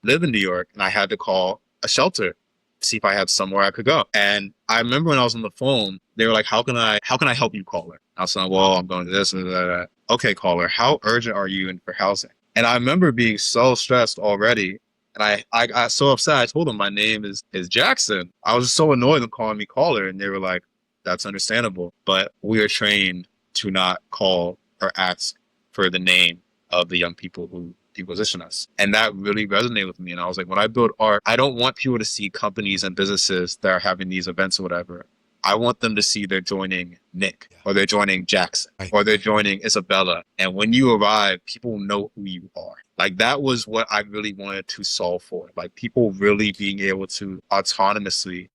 live in New York, and I had to call a shelter to see if I had somewhere I could go. And I remember when I was on the phone, they were like, how can I help you, caller? I was like, well, I'm going to this and that. Okay, caller, how urgent are you for housing? And I remember being so stressed already. And I got so upset. I told them my name is Jackson. I was just so annoyed them calling me caller. And they were like, that's understandable, but we are trained to not call or ask for the name of the young people who position us. And that really resonated with me. And I was like, when I build ARK, I don't want people to see companies and businesses that are having these events or whatever. I want them to see they're joining Nik, or they're joining Jackson, Right. or they're joining Isabella. And when you arrive, people know who you are. Like, that was what I really wanted to solve for. Like, people really being able to autonomously,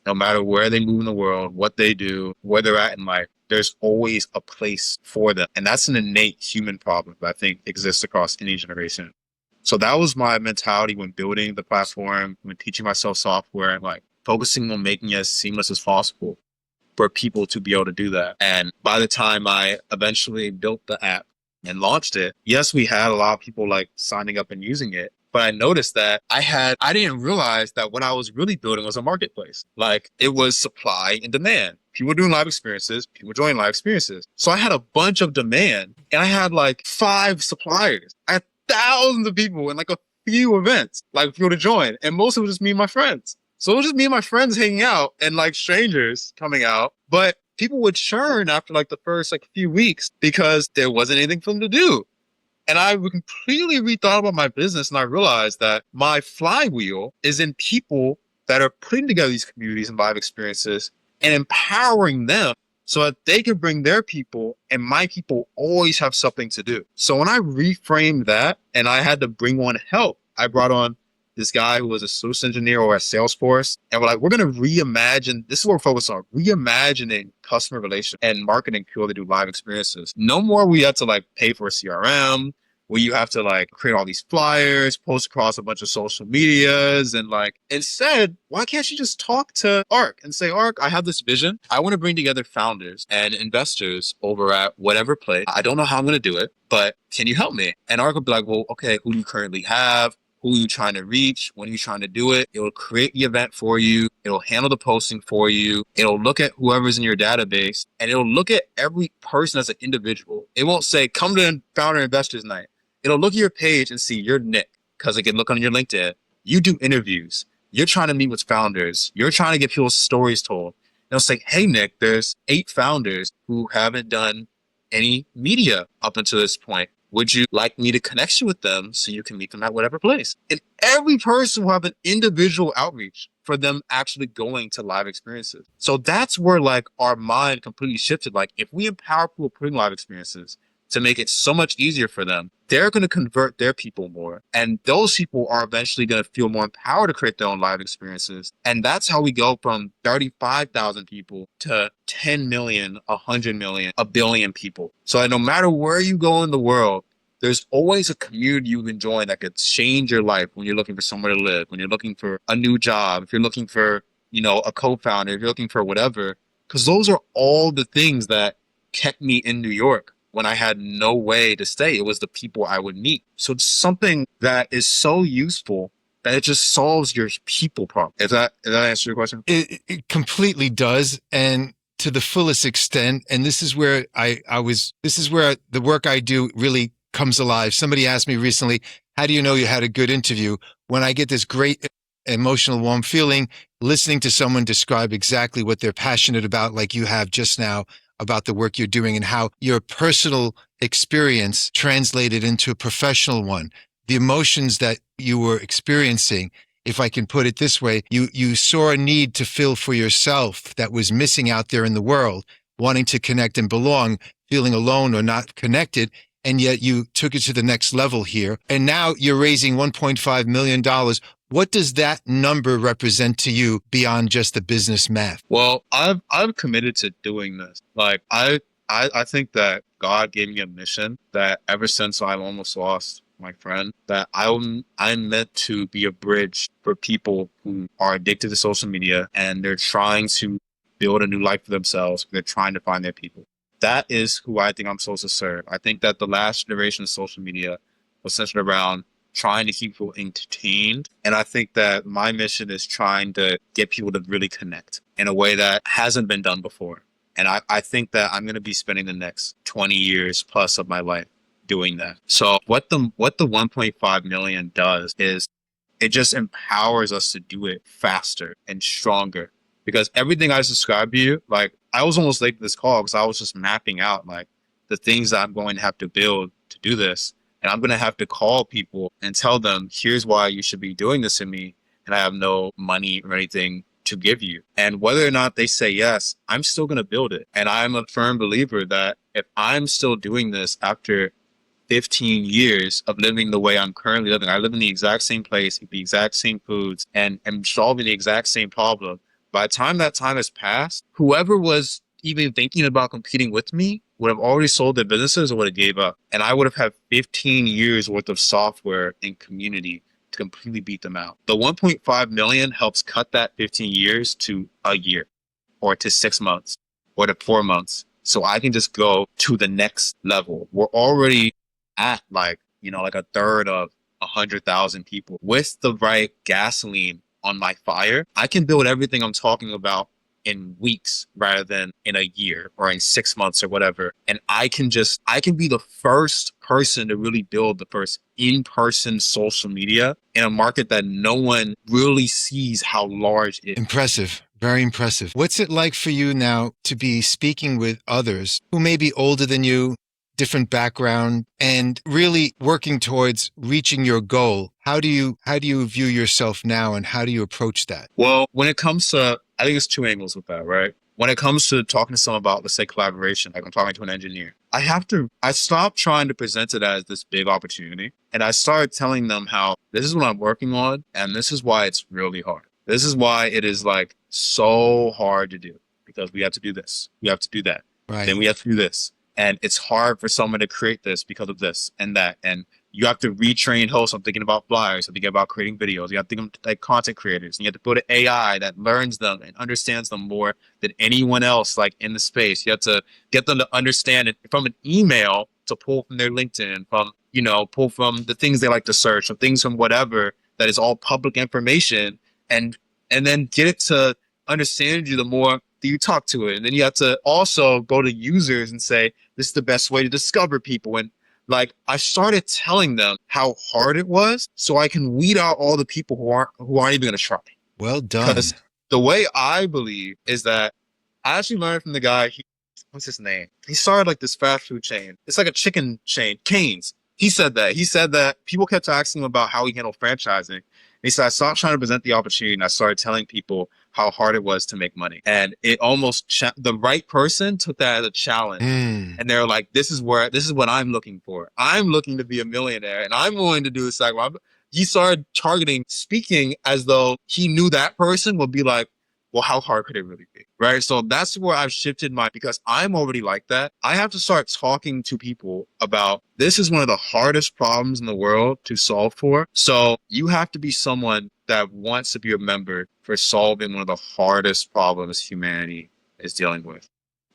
no matter where they move in the world, what they do, where they're at in life, there's always a place for them. And that's an innate human problem that I think exists across any generation. So that was my mentality when building the platform, when teaching myself software, and like focusing on making it as seamless as possible for people to be able to do that. And by the time I eventually built the app and launched it, yes, we had a lot of people like signing up and using it. But I noticed that I didn't realize that what I was really building was a marketplace. Like, it was supply and demand. People were doing live experiences, people were joining live experiences. So I had a bunch of demand, and I had like 5 suppliers. I had thousands of people in like a few events, like people to join. And most of it was just me and my friends. So it was just me and my friends hanging out and like strangers coming out. But people would churn after like the first like few weeks because there wasn't anything for them to do. And I completely rethought about my business, and I realized that my flywheel is in people that are putting together these communities and live experiences and empowering them so that they can bring their people, and my people always have something to do. So when I reframed that and I had to bring on help, I brought on this guy who was a solution engineer over at Salesforce. And we're like, we're going to reimagine. This is what we're focused on, reimagining customer relations and marketing purely to live experiences. No more we have to like pay for a CRM, where you have to like create all these flyers, post across a bunch of social medias. And like, instead, why can't you just talk to ARK and say, ARK, I have this vision. I want to bring together founders and investors over at whatever place. I don't know how I'm going to do it, but can you help me? And ARK will be like, well, okay, who do you currently have? Who are you trying to reach? When are you trying to do it? It'll create the event for you. It'll handle the posting for you. It'll look at whoever's in your database, and it'll look at every person as an individual. It won't say, come to Founder Investors Night. It'll look at your page and see you're Nik, because it can look on your LinkedIn. You do interviews. You're trying to meet with founders. You're trying to get people's stories told. It'll say, hey, Nik, there's 8 founders who haven't done any media up until this point. Would you like me to connect you with them so you can meet them at whatever place? And every person will have an individual outreach for them actually going to live experiences. So that's where like our mind completely shifted. Like, if we empower people putting live experiences to make it so much easier for them, they're going to convert their people more. And those people are eventually going to feel more empowered to create their own live experiences. And that's how we go from 35,000 people to 10 million, 100 million, a billion people. So no matter where you go in the world, there's always a community you can join that could change your life when you're looking for somewhere to live, when you're looking for a new job, if you're looking for, you know, a co-founder, if you're looking for whatever. Because those are all the things that kept me in New York when I had no way to stay. It was the people I would meet. So it's something that is so useful that it just solves your people problem. Does that answer your question? It completely does. And to the fullest extent. And this is where this is where the work I do really comes alive. Somebody asked me recently, how do you know you had a good interview? When I get this great emotional, warm feeling, listening to someone describe exactly what they're passionate about, like you have just now, about the work you're doing and how your personal experience translated into a professional one. The emotions that you were experiencing, if I can put it this way, you saw a need to fill for yourself that was missing out there in the world, wanting to connect and belong, feeling alone or not connected. And yet you took it to the next level here. And now you're raising $1.5 million. What does that number represent to you beyond just the business math? Well, I've committed to doing this. Like, I think that God gave me a mission that ever since I almost lost my friend, that I'm meant to be a bridge for people who are addicted to social media and they're trying to build a new life for themselves. They're trying to find their people. That is who I think I'm supposed to serve. I think that the last generation of social media was centered around trying to keep people entertained. And I think that my mission is trying to get people to really connect in a way that hasn't been done before. And I think that I'm going to be spending the next 20 years plus of my life doing that. So what the 1.5 million does is it just empowers us to do it faster and stronger. Because everything I described to you, like, I was almost late to this call because I was just mapping out like the things that I'm going to have to build to do this. And I'm going to have to call people and tell them, here's why you should be doing this to me. And I have no money or anything to give you. And whether or not they say yes, I'm still going to build it. And I'm a firm believer that if I'm still doing this after 15 years of living the way I'm currently living, I live in the exact same place, eat the exact same foods, and am solving the exact same problem. By the time that time has passed, whoever was even thinking about competing with me would have already sold their businesses or would have gave up. And I would have had 15 years worth of software and community to completely beat them out. The 1.5 million helps cut that 15 years to a year or to 6 months or to 4 months. So I can just go to the next level. We're already at like a third of 100,000 people. With the right gasoline on my fire, I can build everything I'm talking about in weeks rather than in a year or in 6 months or whatever. And I can be the first person to really build the first in-person social media in a market that no one really sees how large it is. Impressive. Very impressive. What's it like for you now to be speaking with others who may be older than you, different background, and really working towards reaching your goal? How do you view yourself now, and how do you approach that? Well, when it comes to, I think it's two angles with that, right? When it comes to talking to someone about, let's say, collaboration, like I'm talking to an engineer, I stopped trying to present it as this big opportunity. And I started telling them how this is what I'm working on. And this is why it's really hard. This is why it is like so hard to do, because we have to do this. We have to do that. Right. Then we have to do this. And it's hard for someone to create this because of this and that. And you have to retrain hosts on thinking about flyers, on thinking about creating videos. You have to think of like content creators. And you have to build an AI that learns them and understands them more than anyone else like in the space. You have to get them to understand it from an email to pull from their LinkedIn, from, pull from the things they like to search, or things from whatever that is all public information, and then get it to understand you the more that you talk to it. And then you have to also go to users and say, this is the best way to discover people. And like, I started telling them how hard it was so I can weed out all the people who aren't even going to try. Well done. Because the way I believe is that I actually learned from the guy, what's his name? He started like this fast food chain. It's like a chicken chain, Cane's. He said that people kept asking him about how he handled franchising. He said, I stopped trying to present the opportunity and I started telling people how hard it was to make money. And it almost, the right person took that as a challenge. And they're like, this is what I'm looking for. I'm looking to be a millionaire and I'm willing to do this. He started targeting speaking as though he knew that person would be like, well, how hard could it really be? Right? So that's where I've shifted because I'm already like that. I have to start talking to people about, this is one of the hardest problems in the world to solve for. So you have to be someone that wants to be remembered for solving one of the hardest problems humanity is dealing with,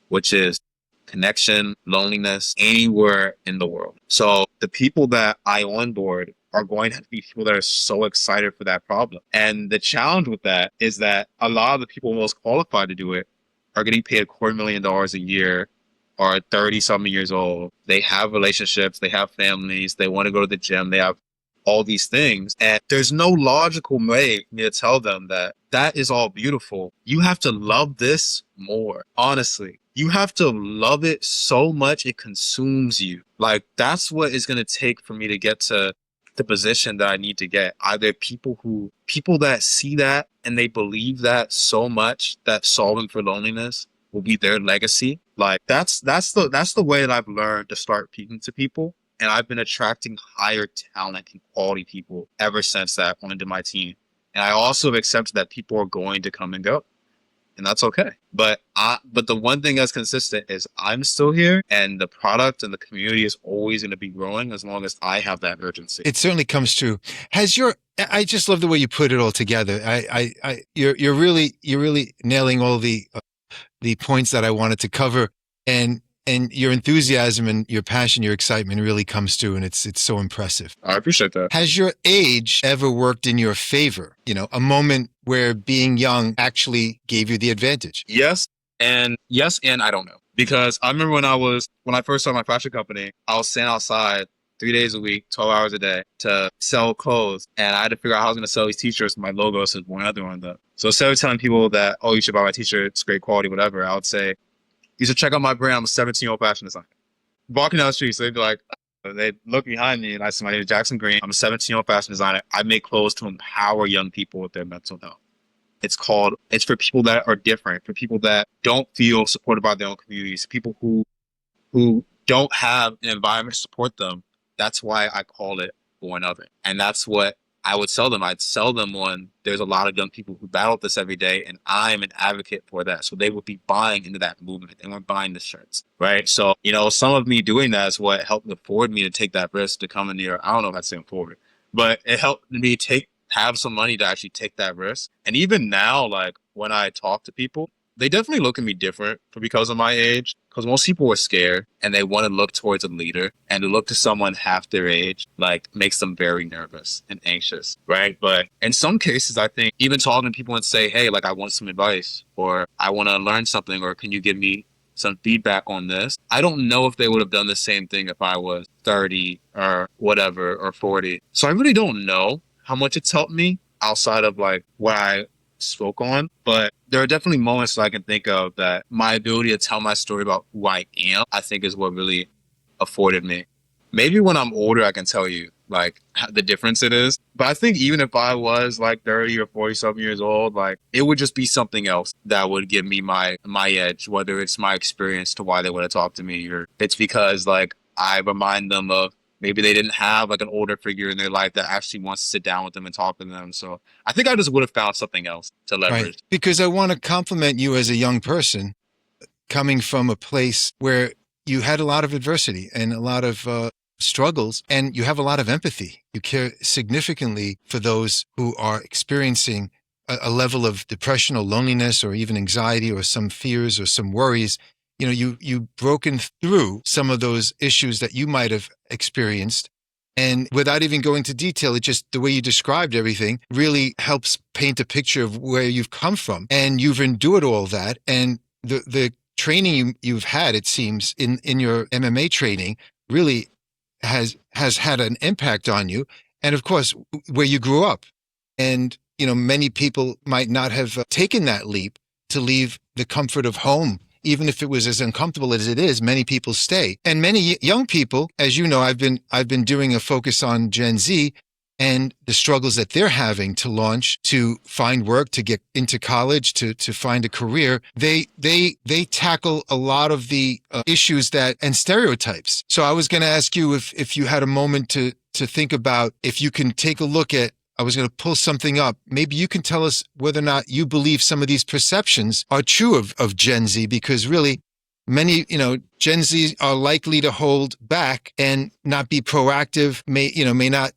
which is connection, loneliness, anywhere in the world. So the people that I onboard are going to be people that are so excited for that problem. And the challenge with that is that a lot of the people most qualified to do it are getting paid $250,000 a year, or 30-something years old. They have relationships, they have families, they want to go to the gym, they have all these things. And there's no logical way for me to tell them that that is all beautiful. You have to love this more, honestly. You have to love it so much it consumes you. Like, that's what it's going to take for me to get to the position that I need to get. Either people that see that and they believe that so much that solving for loneliness will be their legacy. Like, that's the way that I've learned to start speaking to people. And I've been attracting higher talent and quality people ever since that went into my team. And I also have accepted that people are going to come and go. And that's okay. But the one thing that's consistent is I'm still here, and the product and the community is always going to be growing as long as I have that urgency. It certainly comes true. I just love the way you put it all together. You're really nailing all the points that I wanted to cover, and your enthusiasm and your passion, your excitement really comes through, and it's so impressive. I appreciate that. Has your age ever worked in your favor? A moment where being young actually gave you the advantage? Yes and I don't know. Because I remember when I first started my fashion company, I was standing outside 3 days a week, 12 hours a day to sell clothes. And I had to figure out how I was going to sell these t-shirts. My logo says one other on them. So instead of telling people that, oh, you should buy my t-shirt, it's great quality, whatever, I would say, you should check out my brand. I'm a 17-year-old fashion designer. Walking down the street, so they'd be like, They look behind me and I see my name is Jackson Greene. I'm a 17-year-old fashion designer. I make clothes to empower young people with their mental health. It's for people that are different, for people that don't feel supported by their own communities, people who don't have an environment to support them. That's why I call it Born of It. And that's what I would sell them. I'd sell them on there's a lot of young people who battle this every day, and I'm an advocate for that. So they would be buying into that movement. They weren't buying the shirts, right? So, some of me doing that is what helped afford me to take that risk to come in here. I don't know if that's saying forward, but it helped me have some money to actually take that risk. And even now, like when I talk to people, they definitely look at me different because of my age. Because most people are scared and they want to look towards a leader, and to look to someone half their age, like, makes them very nervous and anxious, right? But in some cases, I think even talking to people and say, hey, like, I want some advice, or I want to learn something, or can you give me some feedback on this? I don't know if they would have done the same thing if I was 30 or whatever, or 40. So I really don't know how much it's helped me outside of like what I spoke on, but there are definitely moments that I can think of that my ability to tell my story about who I am, I think, is what really afforded me. Maybe when I'm older, I can tell you like the difference it is. But I think even if I was like 30 or 40 something years old, like it would just be something else that would give me my edge, whether it's my experience to why they want to talk to me, or it's because like I remind them of maybe they didn't have like an older figure in their life that actually wants to sit down with them and talk to them. So I think I just would have found something else to leverage. Right. Because I want to compliment you as a young person coming from a place where you had a lot of adversity and a lot of struggles, and you have a lot of empathy. You care significantly for those who are experiencing a level of depression or loneliness or even anxiety or some fears or some worries. You've broken through some of those issues that you might have experienced. And without even going into detail, it just, the way you described everything really helps paint a picture of where you've come from. And you've endured all that. And the training you've had, it seems, in your MMA training really has had an impact on you. And of course, where you grew up. And, many people might not have taken that leap to leave the comfort of home. Even if it was as uncomfortable as it is, many people stay. And many young people, as you know, I've been doing a focus on Gen Z and the struggles that they're having to launch, to find work, to get into college, to find a career. They tackle a lot of the issues and stereotypes. So I was going to ask you if you had a moment to think about, if you can take a look at, I was going to pull something up. Maybe you can tell us whether or not you believe some of these perceptions are true of Gen Z, because really many, Gen Z are likely to hold back and not be proactive, may not,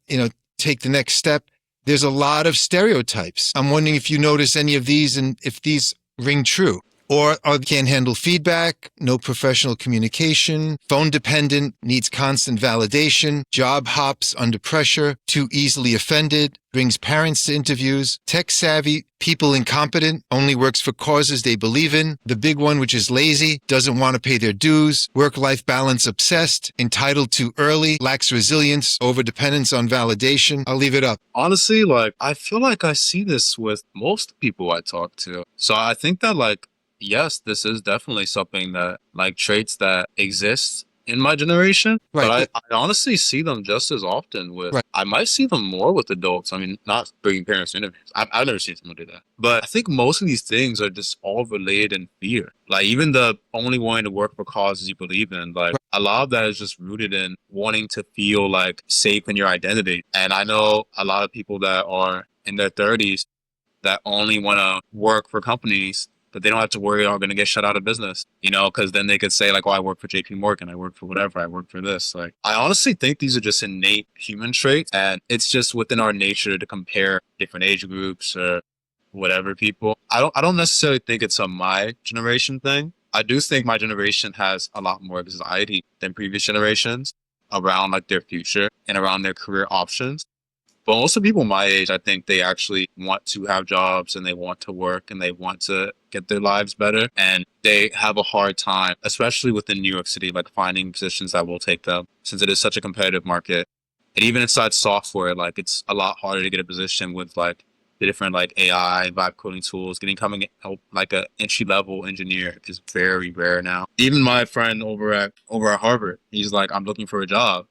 take the next step. There's a lot of stereotypes. I'm wondering if you notice any of these and if these ring true. Or can't handle feedback, no professional communication, phone dependent, needs constant validation, job hops under pressure, too easily offended, brings parents to interviews, tech savvy, people incompetent, only works for causes they believe in, the big one, which is lazy, doesn't want to pay their dues, work-life balance obsessed, entitled too early, lacks resilience, over-dependence on validation. I'll leave it up. Honestly, like, I feel like I see this with most people I talk to. So I think that, like, yes, this is definitely something that, like, traits that exist in my generation. Right. But I honestly see them just as often with, Right. I might see them more with adults. I mean, not bringing parents to interviews. I've never seen someone do that. But I think most of these things are just all related in fear. Like, even the only wanting to work for causes you believe in, like, a lot of that is just rooted in wanting to feel, like, safe in your identity. And I know a lot of people that are in their 30s that only want to work for companies but they don't have to worry are going to get shut out of business, because then they could say like, oh, I work for JP Morgan, I work for whatever, I work for this. Like, I honestly think these are just innate human traits, and it's just within our nature to compare different age groups or whatever people. I don't necessarily think it's a my generation thing. I do think my generation has a lot more anxiety than previous generations around like their future and around their career options. But also people my age, I think they actually want to have jobs and they want to work and they want to get their lives better. And they have a hard time, especially within New York City, like finding positions that will take them since it is such a competitive market. And even inside software, like it's a lot harder to get a position with like the different like AI, vibe coding tools. Coming like a entry level engineer is very rare now. Even my friend over at Harvard, he's like, I'm looking for a job.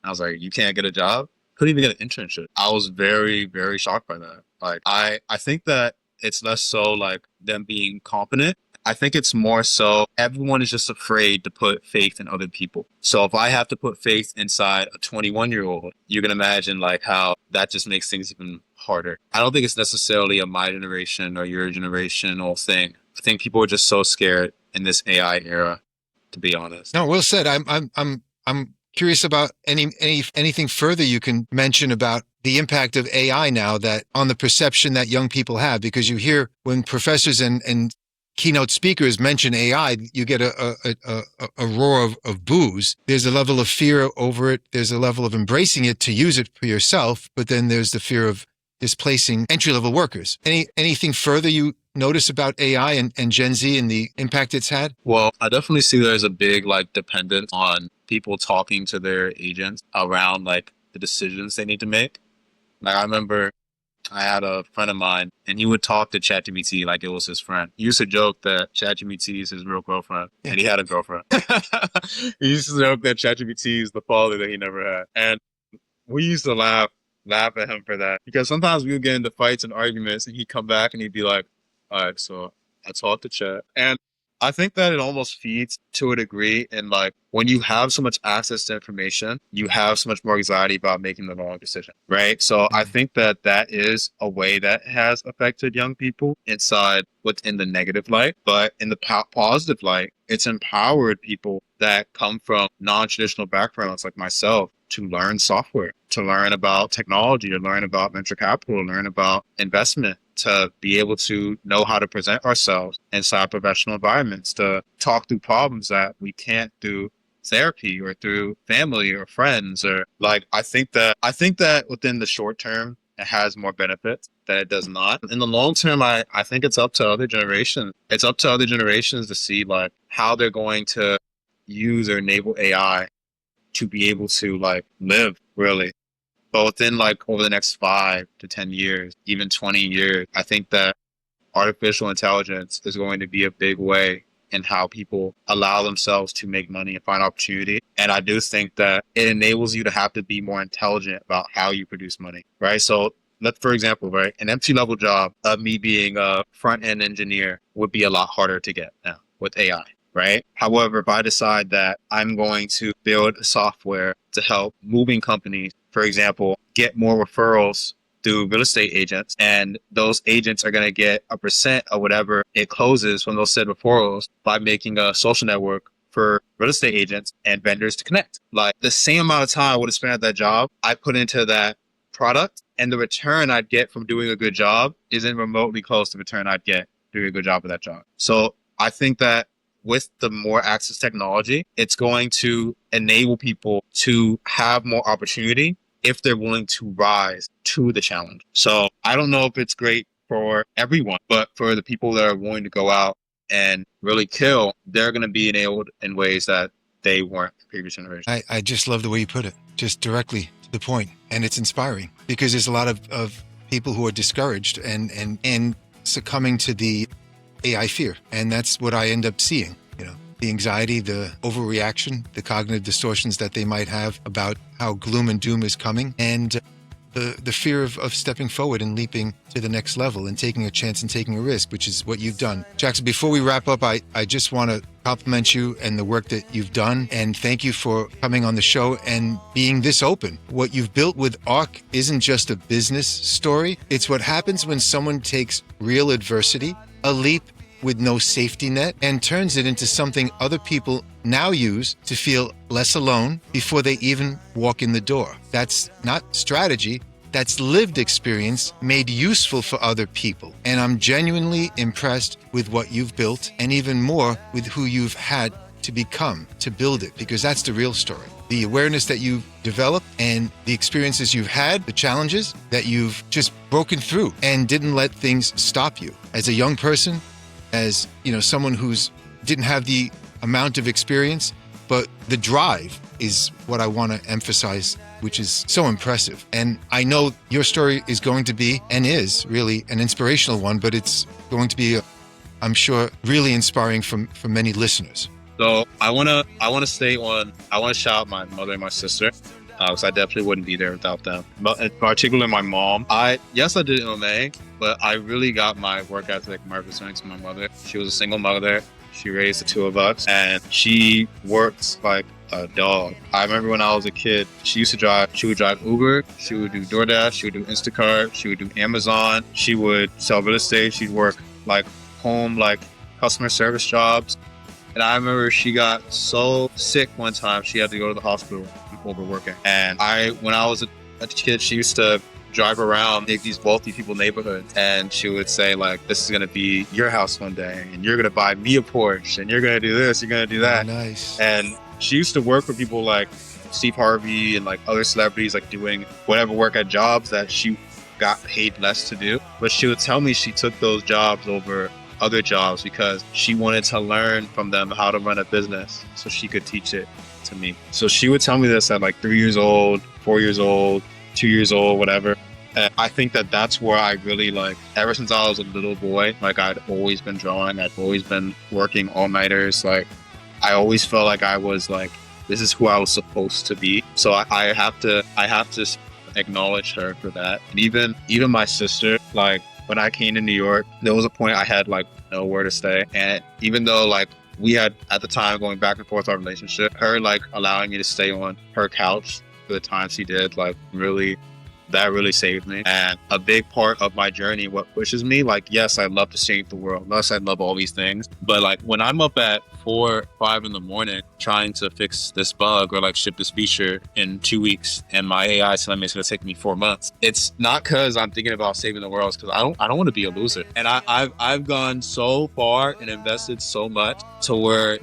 I was like, you can't get a job? Couldn't even get an internship. I was very, very shocked by that. Like, I think that it's less so like them being competent. I think it's more so everyone is just afraid to put faith in other people. So if I have to put faith inside a 21-year-old, you can imagine like how that just makes things even harder. I don't think it's necessarily a my generation or your generational thing. I think people are just so scared in this AI era, to be honest. No, well said. I'm curious about anything further you can mention about the impact of AI now that on the perception that young people have, because you hear when professors and keynote speakers mention AI, you get a roar of boos. There's a level of fear over it. There's a level of embracing it to use it for yourself, but then there's the fear of displacing entry-level workers. Anything further you notice about AI and Gen Z and the impact it's had? Well, I definitely see there's a big like dependence on people talking to their agents around like the decisions they need to make. Like I remember I had a friend of mine and he would talk to ChatGPT like it was his friend. He used to joke that ChatGPT is his real girlfriend and he had a girlfriend. He used to joke that ChatGPT is the father that he never had. And we used to laugh at him for that because sometimes we would get into fights and arguments and he'd come back and he'd be like, all right, so I talked to Chat. And I think that it almost feeds to a degree in like when you have so much access to information, you have so much more anxiety about making the wrong decision, right? So I think that that is a way that has affected young people inside within the negative light, but in the positive light, it's empowered people that come from non-traditional backgrounds like myself to learn software, to learn about technology, to learn about venture capital, to learn about investment, to be able to know how to present ourselves inside professional environments, to talk through problems that we can't through therapy or through family or friends. Or like, I think that within the short term, it has more benefits than it does not. In the long term, I think it's up to other generations. It's up to other generations to see like how they're going to use or enable AI to be able to like live really. But within like over the next 5 to 10 years, even 20 years, I think that artificial intelligence is going to be a big way in how people allow themselves to make money and find opportunity. And I do think that it enables you to have to be more intelligent about how you produce money, right? So for example, right, an entry-level job of me being a front-end engineer would be a lot harder to get now with AI. Right. However, if I decide that I'm going to build software to help moving companies, for example, get more referrals through real estate agents, and those agents are going to get a percent of whatever it closes from those said referrals by making a social network for real estate agents and vendors to connect. Like the same amount of time I would have spent at that job, I put into that product, and the return I'd get from doing a good job isn't remotely close to the return I'd get doing a good job of that job. So I think that with the more access technology, it's going to enable people to have more opportunity if they're willing to rise to the challenge. So I don't know if it's great for everyone, but for the people that are willing to go out and really kill, they're going to be enabled in ways that they weren't the previous generation. I just love the way you put it, just directly to the point. And it's inspiring because there's a lot of people who are discouraged and succumbing to the AI fear. And that's what I end up seeing, the anxiety, the overreaction, the cognitive distortions that they might have about how gloom and doom is coming, and the fear of stepping forward and leaping to the next level and taking a chance and taking a risk, which is what you've done. Jackson, before we wrap up, I just want to compliment you and the work that you've done, and thank you for coming on the show and being this open. What you've built with ARK isn't just a business story. It's what happens when someone takes real adversity, a leap with no safety net, and turns it into something other people now use to feel less alone before they even walk in the door. That's not strategy, that's lived experience made useful for other people. And I'm genuinely impressed with what you've built, and even more with who you've had to become to build it, because that's the real story. The awareness that you've developed and the experiences you've had, the challenges that you've just broken through and didn't let things stop you. As a young person, as someone who's didn't have the amount of experience, but the drive is what I want to emphasize, which is so impressive. And I know your story is going to be and is really an inspirational one, but it's going to be, I'm sure, really inspiring for many listeners. So I want to shout out my mother and my sister. So I definitely wouldn't be there without them. But in particular, my mom. I did MMA, but I really got my work ethic, my percent to my mother. She was a single mother. She raised the two of us, and she worked like a dog. I remember when I was a kid, she would drive Uber, she would do DoorDash, she would do Instacart, she would do Amazon, she would sell real estate, she'd work like home, like customer service jobs. And I remember she got so sick one time, she had to go to the hospital overworking. And when I was a kid, she used to drive around these wealthy people neighborhoods, and she would say like, this is going to be your house one day, and you're going to buy me a Porsche, and you're going to do this, you're going to do that. Oh, nice. And she used to work for people like Steve Harvey and like other celebrities, like doing whatever work at jobs that she got paid less to do. But she would tell me she took those jobs over other jobs because she wanted to learn from them how to run a business so she could teach it to me. So she would tell me this at like 3 years old, 4 years old, 2 years old, whatever. And I think that that's where I really like, ever since I was a little boy, like I'd always been drawing, I'd always been working all-nighters. Like I always felt like I was like, this is who I was supposed to be. So I have to acknowledge her for that. And even my sister, like when I came to New York, there was a point I had like nowhere to stay. And even though like we had at the time going back and forth our relationship, her like allowing me to stay on her couch for the time she did, like that really saved me. And a big part of my journey, what pushes me, like, yes, I love to save the world. Yes, I love all these things. But like when I'm up at 4, 5 in the morning trying to fix this bug or like ship this feature in 2 weeks, and my AI is telling me it's going to take me 4 months, it's not because I'm thinking about saving the world. It's because I don't want to be a loser. And I've gone so far and invested so much to where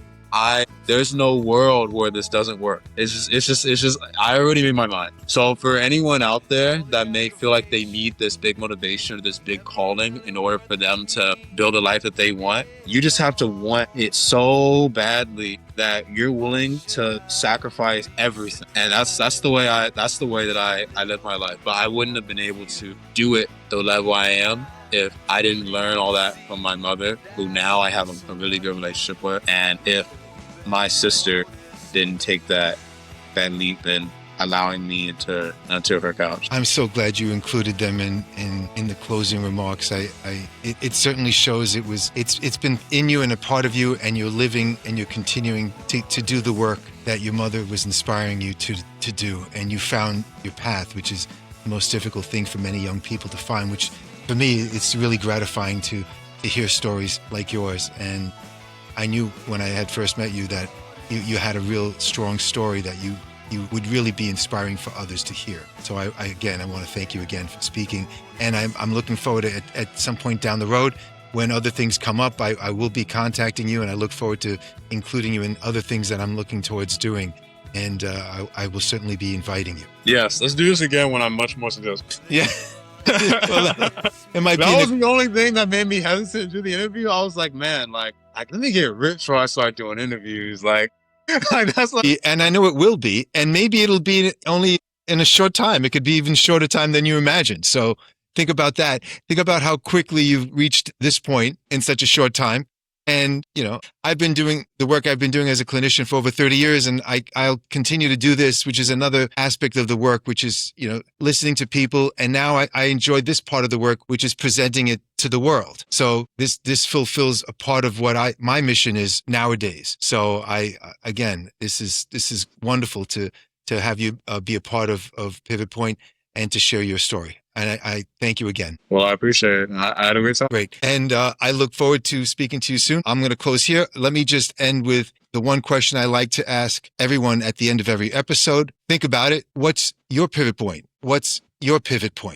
there's no world where this doesn't work. It's just I already made my mind. So for anyone out there that may feel like they need this big motivation or this big calling in order for them to build a life that they want, you just have to want it so badly that you're willing to sacrifice everything. And that's the way that I live my life. But I wouldn't have been able to do it the level I am if I didn't learn all that from my mother, who now I have a really good relationship with, and if my sister didn't take that leap in allowing me into her couch. I'm so glad you included them in the closing remarks. It certainly shows it's been in you and a part of you, and you're living and you're continuing to do the work that your mother was inspiring you to do, and you found your path, which is the most difficult thing for many young people to find, which for me, it's really gratifying to hear stories like yours. And I knew when I had first met you that you had a real strong story that you would really be inspiring for others to hear. So I want to thank you again for speaking. And I'm looking forward to at some point down the road, when other things come up, I will be contacting you, and I look forward to including you in other things that I'm looking towards doing. And I will certainly be inviting you. Yes, let's do this again when I'm much more successful. Yeah. Well, it might that be was the only thing that made me hesitant to do the interview. I was like, man, like let me get rich before I start doing interviews. Like that's like. And I know it will be, and maybe it'll be only in a short time. It could be even shorter time than you imagined. So think about that. Think about how quickly you've reached this point in such a short time. And, I've been doing the work I've been doing as a clinician for over 30 years, and I'll continue to do this, which is another aspect of the work, which is, listening to people. And now I enjoy this part of the work, which is presenting it to the world. So this fulfills a part of what my mission is nowadays. So this is wonderful to have you be a part of Pivot Point and to share your story. And I thank you again. Well, I appreciate it. I had a great time. Great. And I look forward to speaking to you soon. I'm going to close here. Let me just end with the one question I like to ask everyone at the end of every episode. Think about it. What's your pivot point? What's your pivot point?